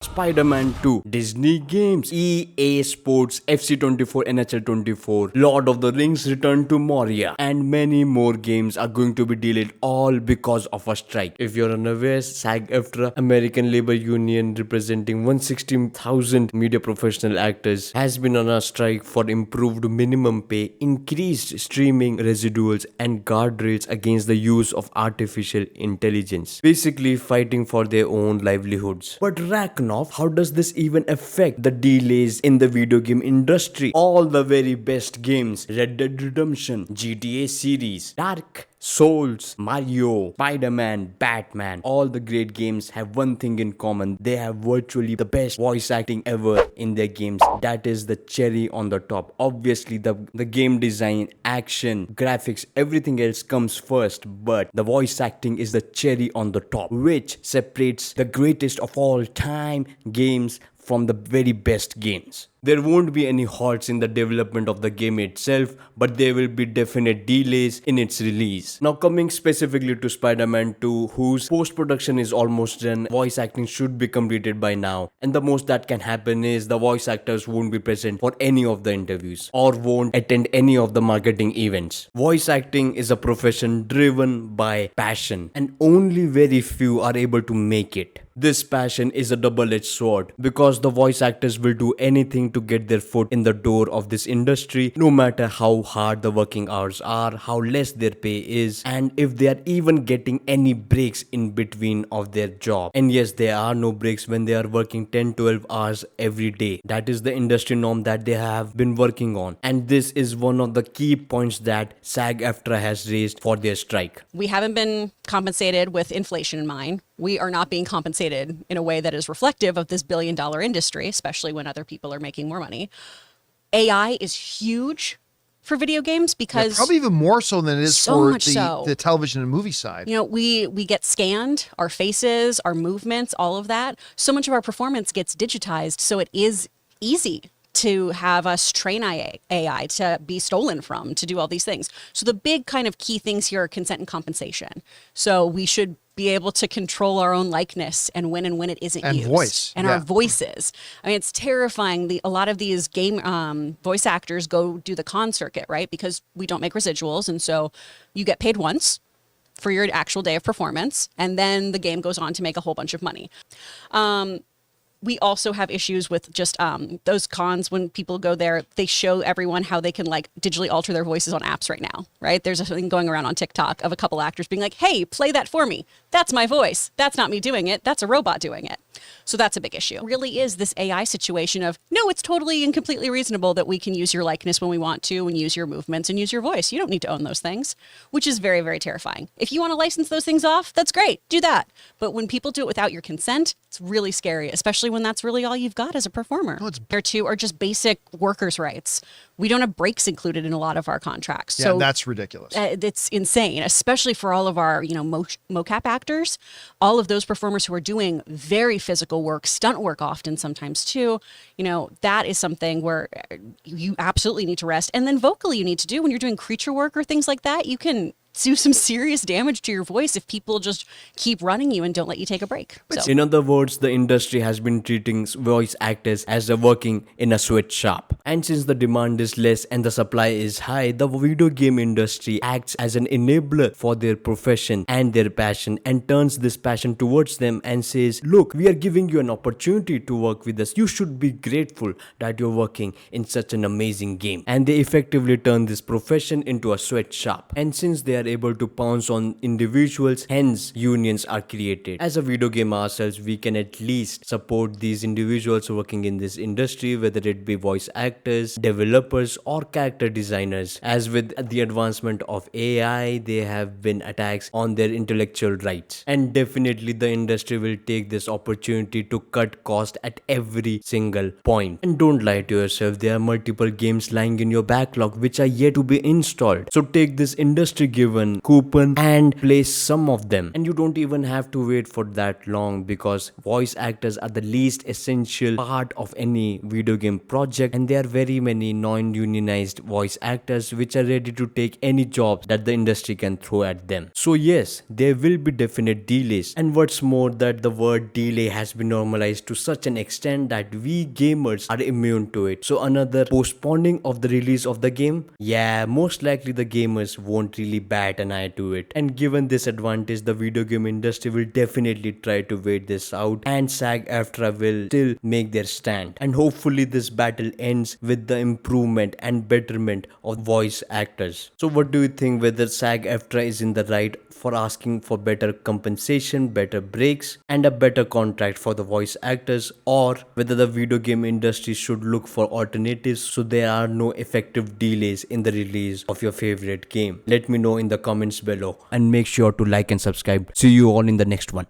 Spider-Man 2, Disney Games, EA Sports, FC24, NHL 24, Lord of the Rings Return to Moria, and many more games are going to be delayed all because of a strike. If you're unaware, SAG-AFTRA, American Labor Union representing 160,000 media professional actors, has been on a strike for improved minimum pay, increased streaming residuals, and guardrails against the use of artificial intelligence, basically fighting for their own livelihoods. But Ragnov, how does this even affect the delays in the video game industry? All the very best games, Red Dead Redemption, GTA series, Dark Souls, Mario, Spider-Man, Batman, all the great games have one thing in common. They have virtually the best voice acting ever in their games. That is the cherry on the top. Obviously, the game design, action, graphics, everything else comes first, but the voice acting is the cherry on the top, which separates the greatest of all time games from the very best games. There won't be any halts in the development of the game itself, but there will be definite delays in its release. Now coming specifically to Spider-Man 2, whose post-production is almost done, voice acting should be completed by now, and the most that can happen is the voice actors won't be present for any of the interviews or won't attend any of the marketing events. Voice acting is a profession driven by passion, and only very few are able to make it. This passion is a double-edged sword because the voice actors will do anything to get their foot in the door of this industry, no matter how hard the working hours are, how less their pay is, and if they are even getting any breaks in between of their job. And yes, there are no breaks when they are working 10-12 hours every day. That is the industry norm that they have been working on, and this is one of the key points that SAG-AFTRA has raised for their strike. We haven't been compensated with inflation in mind. We are not being compensated in a way that is reflective of this billion-dollar industry, especially when other people are making more money. AI is huge for video games because probably even more so than it is for the television and movie side. You know, we get scanned, our faces, our movements, all of that. So much of our performance gets digitized, so it is easy to have us train AI to be stolen from, to do all these things. So the big kind of key things here are consent and compensation. So we should be able to control our own likeness and when it isn't and used. Voice. And our voices. I mean, it's terrifying. A lot of these game voice actors go do the con circuit, right? Because we don't make residuals. And so you get paid once for your actual day of performance. And then the game goes on to make a whole bunch of money. We also have issues with just those cons. When people go there, they show everyone how they can like digitally alter their voices on apps right now, right? There's a thing going around on TikTok of a couple actors being like, hey, play that for me. That's my voice. That's not me doing it. That's a robot doing it. So that's a big issue. It really is this AI situation of, no, it's totally and completely reasonable that we can use your likeness when we want to and use your movements and use your voice. You don't need to own those things, which is very, very terrifying. If you want to license those things off, that's great. Do that. But when people do it without your consent, it's really scary, especially when that's really all you've got as a performer. There too are just basic workers' rights. We don't have breaks included in a lot of our contracts. Yeah, so that's ridiculous. It's insane, especially for all of our, mocap actors, all of those performers who are doing very physical work, stunt work often sometimes too. That is something where you absolutely need to rest. And then vocally you need to do when you're doing creature work or things like that, you can do some serious damage to your voice if people just keep running you and don't let you take a break. In other words, the industry has been treating voice actors as they're working in a sweatshop. And since the demand is less and the supply is high, the video game industry acts as an enabler for their profession and their passion and turns this passion towards them and says, look, we are giving you an opportunity to work with us. You should be grateful that you're working in such an amazing game. And they effectively turn this profession into a sweatshop. And since they are able to pounce on individuals, hence unions are created. As a video game ourselves, we can at least support these individuals working in this industry, whether it be voice actors, developers, or character designers. As with the advancement of AI, there have been attacks on their intellectual rights, and definitely the industry will take this opportunity to cut cost at every single point. And don't lie to yourself, there are multiple games lying in your backlog which are yet to be installed. So take this industry gift given coupon and play some of them. And you don't even have to wait for that long, because voice actors are the least essential part of any video game project, and there are very many non-unionized voice actors which are ready to take any jobs that the industry can throw at them. So yes, there will be definite delays, and what's more, that the word delay has been normalized to such an extent that we gamers are immune to it. So another postponing of the release of the game, yeah, most likely the gamers won't really bat an eye to it. And given this advantage, the video game industry will definitely try to wait this out, and SAG-AFTRA will still make their stand. And hopefully this battle ends with the improvement and betterment of voice actors. So what do you think, whether SAG-AFTRA is in the right for asking for better compensation, better breaks, and a better contract for the voice actors, or whether the video game industry should look for alternatives so there are no effective delays in the release of your favorite game? Let me know in the comments below, and make sure to like and subscribe. See you all in the next one.